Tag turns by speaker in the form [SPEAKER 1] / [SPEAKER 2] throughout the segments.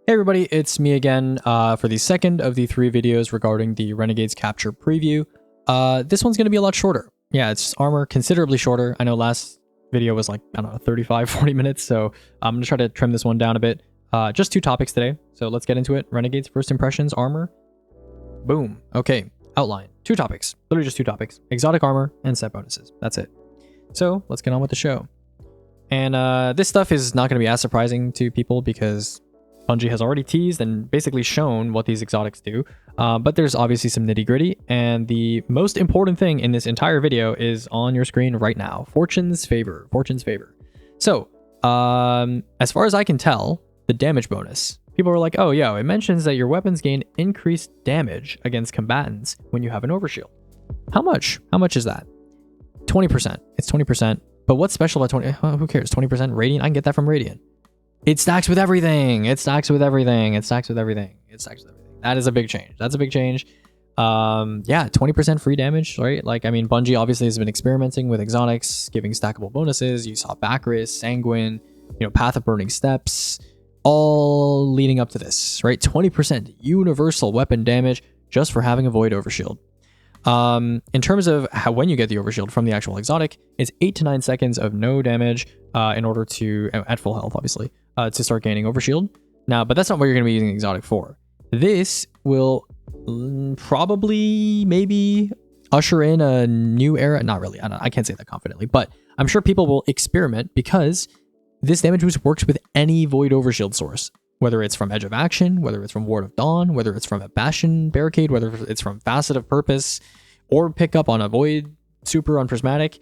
[SPEAKER 1] Hey everybody, it's me again for the second of the 3 videos regarding the Renegades Capture preview. This one's going to be a lot shorter. Yeah, it's armor considerably shorter. I know last video was like, I don't know, 35, 40 minutes, so I'm going to try to trim this one down a bit. Just 2 topics today, so let's get into it. Renegades First Impressions, armor. Boom. Okay, outline. 2 topics. Literally just 2 topics. Exotic armor and set bonuses. That's it. So let's get on with the show. And this stuff is not going to be as surprising to people because Bungie has already teased and basically shown what these exotics do, but there's obviously some nitty gritty, and the most important thing in this entire video is on your screen right now. Fortune's favor. Fortune's favor. So, as far as I can tell, the damage bonus. People are like, oh yeah, it mentions that your weapons gain increased damage against combatants when you have an overshield. How much? How much is that? 20%. It's 20%. But what's special about 20? Who cares? 20% Radiant? I can get that from Radiant. It stacks with everything. It stacks with everything. It stacks with everything. It stacks with everything. That is a big change. That's a big change. Yeah, 20% free damage, right? Like, I mean, Bungie obviously has been experimenting with exotics, giving stackable bonuses. You saw Bacchus, Sanguine, Path of Burning Steps, all leading up to this, right? 20% universal weapon damage just for having a Void Overshield. In terms of when you get the overshield from the actual exotic, it's 8 to 9 seconds of no damage in order to, at full health, obviously, to start gaining overshield. Now, but that's not what you're going to be using the exotic for. This will probably maybe usher in a new era. Not really. I can't say that confidently, but I'm sure people will experiment because this damage boost works with any Void Overshield source. Whether it's from Edge of Action, whether it's from Ward of Dawn, whether it's from a Bastion Barricade, whether it's from Facet of Purpose, or pick up on a Void Super on Prismatic.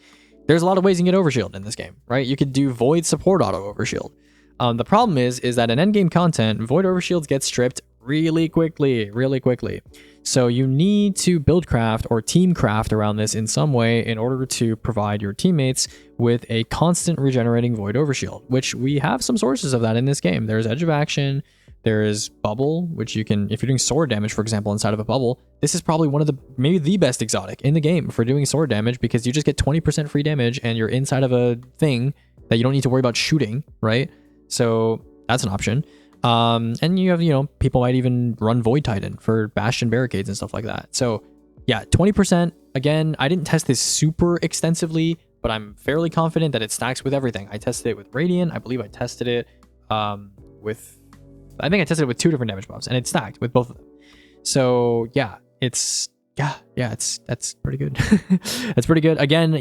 [SPEAKER 1] There's a lot of ways you can get Overshield in this game, right? You could do Void Support Auto Overshield. The problem is that in endgame content, Void Overshields get stripped really quickly. So you need to build craft or team craft around this in some way in order to provide your teammates with a constant regenerating Void Overshield, which we have some sources of that in this game. There's Edge of Action, there is Bubble, which you can, if you're doing sword damage, for example, inside of a bubble, this is probably one of the, maybe the best exotic in the game for doing sword damage because you just get 20% free damage and you're inside of a thing that you don't need to worry about shooting, right? So that's an option. And you have, people might even run Void Titan for Bastion Barricades and stuff like that. So yeah, 20%. Again, I didn't test this super extensively, but I'm fairly confident that it stacks with everything. I tested it with Radiant. I believe I tested it with 2 different damage buffs, and it stacked with both of them. So yeah, that's pretty good. That's pretty good. Again,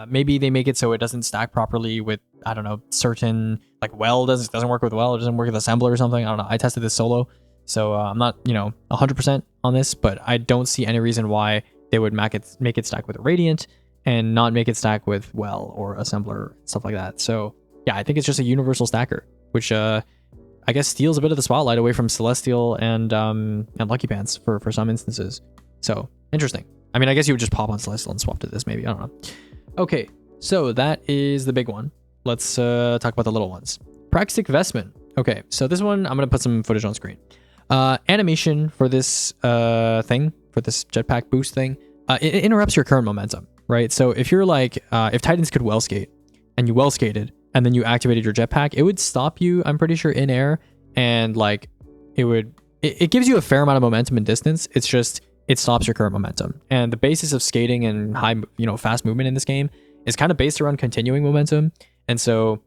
[SPEAKER 1] maybe they make it so it doesn't stack properly with, I don't know, certain, like Well doesn't work with Well, it doesn't work with Assembler or something. I don't know. I tested this solo, so I'm not 100% on this, but I don't see any reason why they would make it stack with Radiant and not make it stack with Well or Assembler, stuff like that. So yeah, I think it's just a universal stacker, which I guess steals a bit of the spotlight away from Celestial and Lucky Pants for some instances. So interesting. I mean, I guess you would just pop on Celestial and swap to this, maybe. I don't know. Okay, so that is the big one. Let's talk about the little ones. Praxic Vestment. Okay, so this one, I'm going to put some footage on screen. Animation for this thing, for this jetpack boost thing, it interrupts your current momentum, right? So if you're like, if Titans could well skate, and you well skated, and then you activated your jetpack, it would stop you, I'm pretty sure, in air, and like, it gives you a fair amount of momentum and distance. It's just, it stops your current momentum. And the basis of skating and high, fast movement in this game is kind of based around continuing momentum. And so,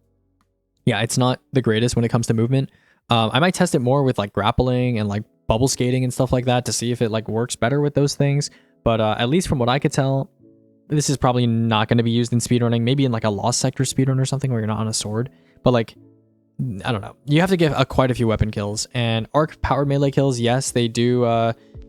[SPEAKER 1] yeah, it's not the greatest when it comes to movement. I might test it more with like grappling and like bubble skating and stuff like that to see if it like works better with those things. But at least from what I could tell, this is probably not going to be used in speedrunning, maybe in like a Lost Sector speedrun or something where you're not on a sword. But like, I don't know. You have to get quite a few weapon kills, and arc powered melee kills, yes, they do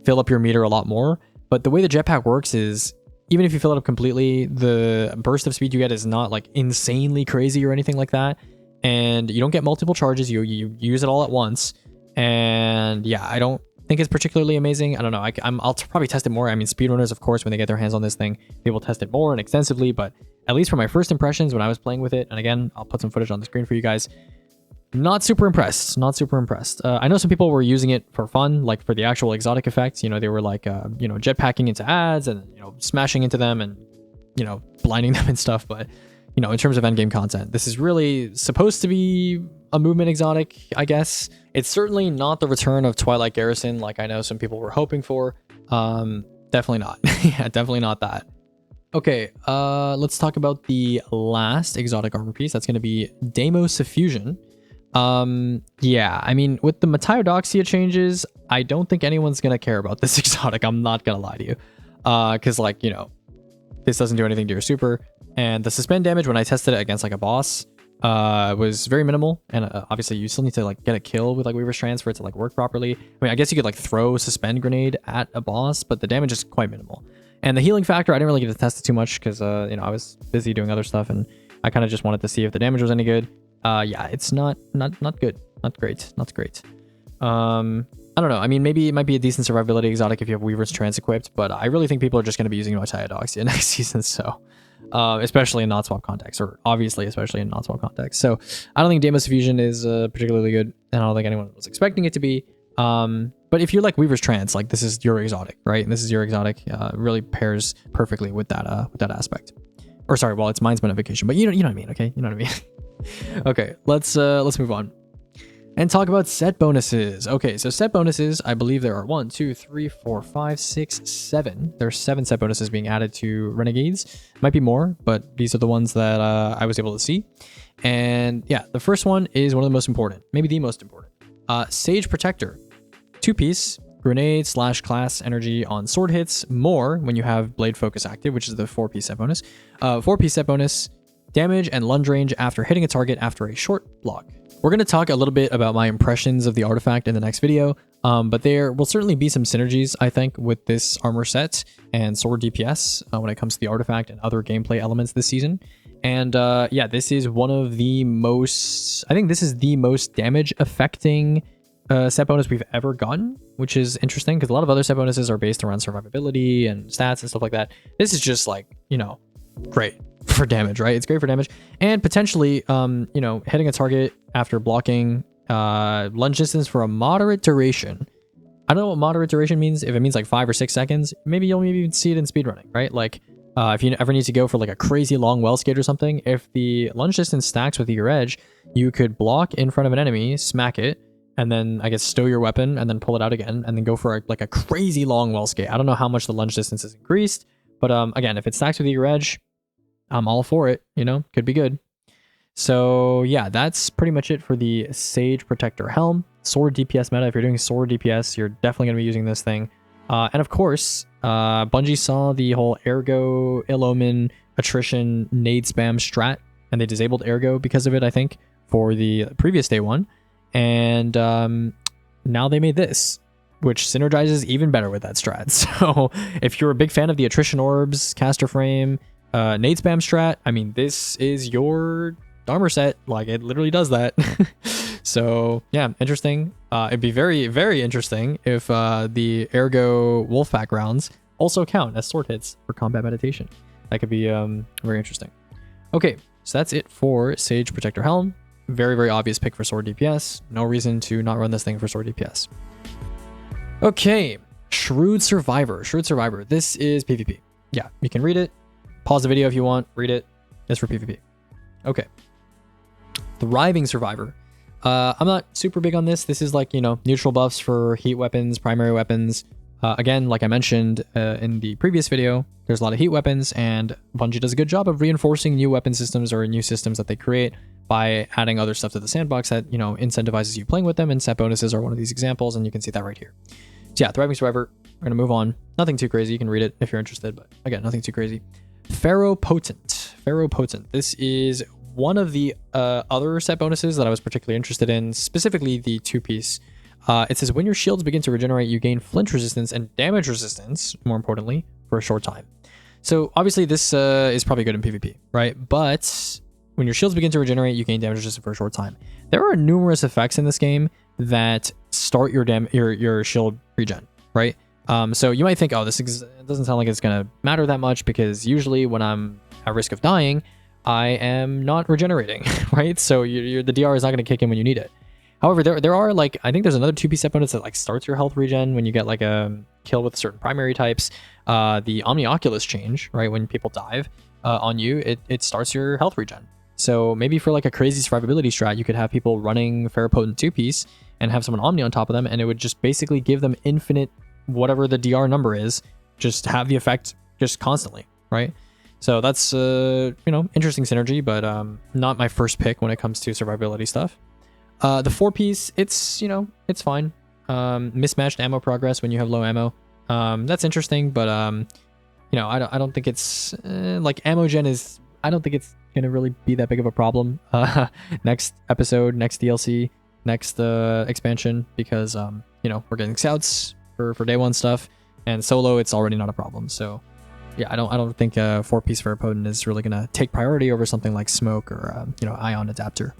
[SPEAKER 1] fill up your meter a lot more. But the way the jetpack works is, even if you fill it up completely, the burst of speed you get is not like insanely crazy or anything like that. And you don't get multiple charges. You use it all at once. And yeah, I don't think it's particularly amazing. I don't know. I'll probably test it more. I mean, speedrunners, of course, when they get their hands on this thing, they will test it more and extensively. But at least for my first impressions when I was playing with it, and again, I'll put some footage on the screen for you guys. Not super impressed. I know some people were using it for fun, like for the actual exotic effects. They were like, jetpacking into ads and, smashing into them and, blinding them and stuff. But, in terms of endgame content, this is really supposed to be a movement exotic, I guess. It's certainly not the return of Twilight Garrison, like I know some people were hoping for. Definitely not. Yeah, definitely not that. Okay, let's talk about the last exotic armor piece. That's going to be Deimosuffusion. Yeah, I mean, with the Metiodoxia changes, I don't think anyone's going to care about this exotic. I'm not going to lie to you. Because, like, you know, this doesn't do anything to your super. And the suspend damage when I tested it against, like, a boss was very minimal. And obviously, you still need to, like, get a kill with, like, Weaver's Trance for it to, like, work properly. I mean, I guess you could, like, throw a suspend grenade at a boss, but the damage is quite minimal. And the healing factor, I didn't really get to test it too much because, you know, I was busy doing other stuff. And I kind of just wanted to see if the damage was any good. Yeah, it's not good. Not great. Not great. I don't know. I mean, maybe it might be a decent survivability exotic if you have Weaver's Trance equipped, but I really think people are just going to be using Metiodoxia next season, so... especially in non-swap context, or obviously especially in non-swap context. So I don't think Deimosuffusion is particularly good, and I don't think anyone was expecting it to be. But if you're like Weaver's Trance, like this is your exotic, right? And this is your exotic, really pairs perfectly with that aspect. Or sorry, well, it's Mind's Benefication, but you know what I mean, okay? You know what I mean? Okay, let's move on and talk about set bonuses. Okay, so set bonuses, I believe there are 1, 2, 3, 4, 5, 6, 7. There's 7 set bonuses being added to Renegades. Might be more, but these are the ones that I was able to see. And yeah, the first one is one of the most important, maybe the most important. Sage Protector, 2-piece grenade / class energy on sword hits, more when you have Blade Focus active, which is the 4-piece set bonus. 4-piece set bonus, damage and lunge range after hitting a target after a short block. We're going to talk a little bit about my impressions of the artifact in the next video, but there will certainly be some synergies, I think, with this armor set and sword DPS when it comes to the artifact and other gameplay elements this season. And yeah, this is one of the most, I think this is the most damage affecting set bonus we've ever gotten, which is interesting because a lot of other set bonuses are based around survivability and stats and stuff like that. This is just like, you know, great for damage, right? It's great for damage and potentially, you know, hitting a target after blocking lunge distance for a moderate duration. I don't know what moderate duration means. If it means like 5 or 6 seconds, maybe you'll maybe even see it in speedrunning, right? Like if you ever need to go for like a crazy long well skate or something, if the lunge distance stacks with your edge, you could block in front of an enemy, smack it, and then I guess stow your weapon and then pull it out again and then go for like a crazy long well skate. I don't know how much the lunge distance is increased, but again, if it stacks with your edge, I'm all for it, you know, could be good. So yeah, that's pretty much it for the Sage Protector Helm. Sword DPS meta, if you're doing sword DPS, you're definitely going to be using this thing. And of course, Bungie saw the whole Ergo, Ill Omen, Attrition, Nade Spam strat, and they disabled Ergo because of it, I think, for the previous day one. And now they made this, which synergizes even better with that strat. So if you're a big fan of the Attrition Orbs, Caster Frame, Nade Spam strat, I mean, this is your armor set. Like, it literally does that. So yeah, interesting. It'd be very, very interesting if the Ergo Wolfpack rounds also count as sword hits for combat meditation. That could be very interesting. Okay, so that's it for Sage Protector Helm. Very, very obvious pick for sword DPS. No reason to not run this thing for sword DPS. Okay, Shrewd Survivor. Shrewd Survivor. This is PvP. Yeah, you can read it. Pause the video if you want. Read it. It's for PvP. Okay. Thriving Survivor. I'm not super big on this. This is like, you know, neutral buffs for heat weapons, primary weapons. Again, like I mentioned in the previous video, there's a lot of heat weapons, and Bungie does a good job of reinforcing new weapon systems or new systems that they create by adding other stuff to the sandbox that, you know, incentivizes you playing with them, and set bonuses are one of these examples, and you can see that right here. So yeah, Thriving Survivor, we're gonna move on. Nothing too crazy. You can read it if you're interested, but again, nothing too crazy. Pharaoh Potent. Pharaoh Potent. This is one of the other set bonuses that I was particularly interested in, specifically the 2-piece. It says, when your shields begin to regenerate, you gain flinch resistance and damage resistance, more importantly, for a short time. So obviously this is probably good in PvP, right? But when your shields begin to regenerate, you gain damage resistance for a short time. There are numerous effects in this game that start your shield regen, right? So you might think, oh, this doesn't sound like it's going to matter that much, because usually when I'm at risk of dying, I am not regenerating, right? So the DR is not going to kick in when you need it. However, there are, like, I think there's another 2-piece set bonus that like starts your health regen when you get like a kill with certain primary types. The Omnioculus change, right? When people dive on you, it starts your health regen. So maybe for like a crazy survivability strat, you could have people running Ferropotent 2-piece and have someone Omni on top of them, and it would just basically give them infinite, whatever the DR number is, just have the effect just constantly, right? So that's, interesting synergy, but not my first pick when it comes to survivability stuff. The 4-piece, it's fine. Mismatched ammo progress when you have low ammo. That's interesting, but I don't think it's like ammo gen is. I don't think it's gonna really be that big of a problem. Next episode, next DLC, next expansion, because we're getting scouts for day one stuff, and solo it's already not a problem. So yeah, I don't think 4-piece Ferropotent is really gonna take priority over something like smoke or ion adapter.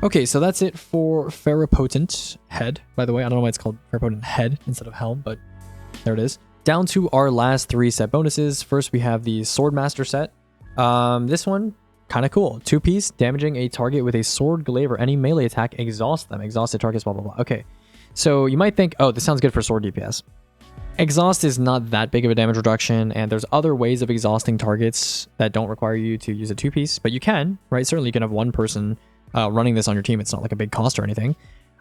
[SPEAKER 1] Okay, so that's it for Ferropotent head. By the way, I don't know why it's called Ferropotent head instead of helm, but there it is. Down to our last 3 set bonuses. First, we have the Swordmaster set. This one, kind of cool. 2-piece, damaging a target with a sword, glaive, or any melee attack, exhaust them. Exhausted targets, blah, blah, blah. Okay, so you might think, oh, this sounds good for sword DPS. Exhaust is not that big of a damage reduction, and there's other ways of exhausting targets that don't require you to use a 2-piece, but you can, right? Certainly you can have one person running this on your team. It's not like a big cost or anything.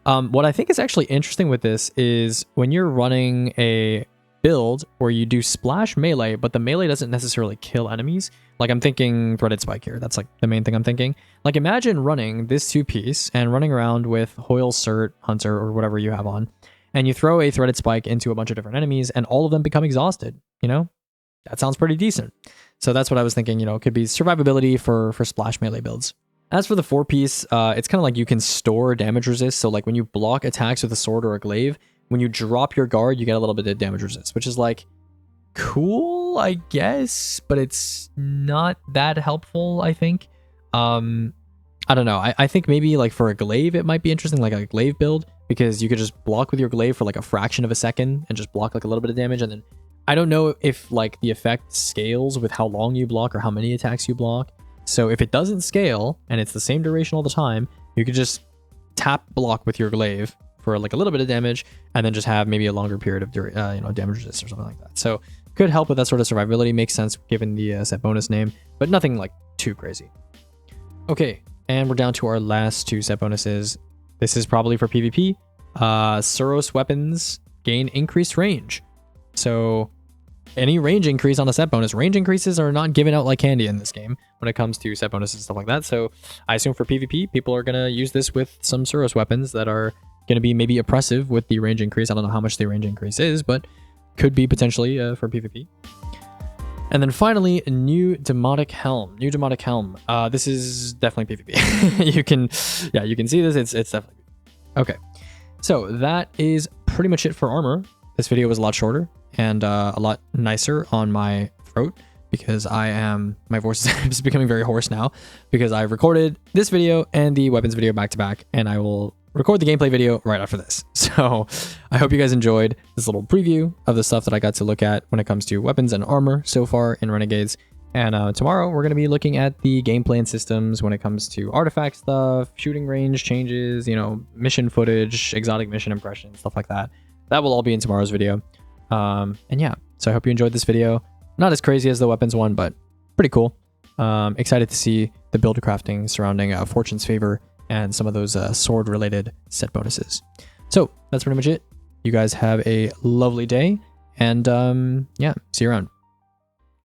[SPEAKER 1] What I think is actually interesting with this is when you're running a build where you do splash melee, but the melee doesn't necessarily kill enemies. Like I'm thinking threaded spike here. That's like the main thing I'm thinking. Like imagine running this 2-piece and running around with Hoyle, Cert, Hunter, or whatever you have on, and you throw a threaded spike into a bunch of different enemies and all of them become exhausted. That sounds pretty decent. So that's what I was thinking, it could be survivability for splash melee builds. As for the 4-piece, it's kind of like you can store damage resist. So like when you block attacks with a sword or a glaive, when you drop your guard, you get a little bit of damage resist, which is like cool, I guess, but it's not that helpful, I think. I don't know. I think maybe like for a glaive, it might be interesting, like a glaive build, because you could just block with your glaive for like a fraction of a second and just block like a little bit of damage. And then I don't know if like the effect scales with how long you block or how many attacks you block. So if it doesn't scale and it's the same duration all the time, you could just tap block with your glaive for like a little bit of damage and then just have maybe a longer period of damage resist or something like that. So could help with that sort of survivability. Makes sense given the set bonus name, but nothing like too crazy. Okay, and we're down to our last 2 set bonuses. This is probably for PvP. Suros weapons gain increased range. So any range increase on a set bonus. Range increases are not given out like candy in this game when it comes to set bonuses and stuff like that. So I assume for PvP, people are going to use this with some Suros weapons that are going to be maybe oppressive with the range increase. I don't know how much the range increase is, but could be potentially for PvP. And then finally, a new Demotic Helm. This is definitely PvP. you can see this. It's definitely PvP. Okay. So that is pretty much it for armor. This video was a lot shorter and a lot nicer on my throat because my voice is becoming very hoarse now because I recorded this video and the weapons video back to back, and I will record the gameplay video right after this. So I hope you guys enjoyed this little preview of the stuff that I got to look at when it comes to weapons and armor so far in Renegades. And tomorrow we're going to be looking at the gameplay and systems when it comes to artifact stuff, shooting range changes, mission footage, exotic mission impressions, stuff like that. That will all be in tomorrow's video. And yeah, so I hope you enjoyed this video. Not as crazy as the weapons one, but pretty cool. Excited to see the build crafting surrounding Fortune's Favor and some of those sword related set bonuses. So that's pretty much it. You guys have a lovely day, and yeah, see you around.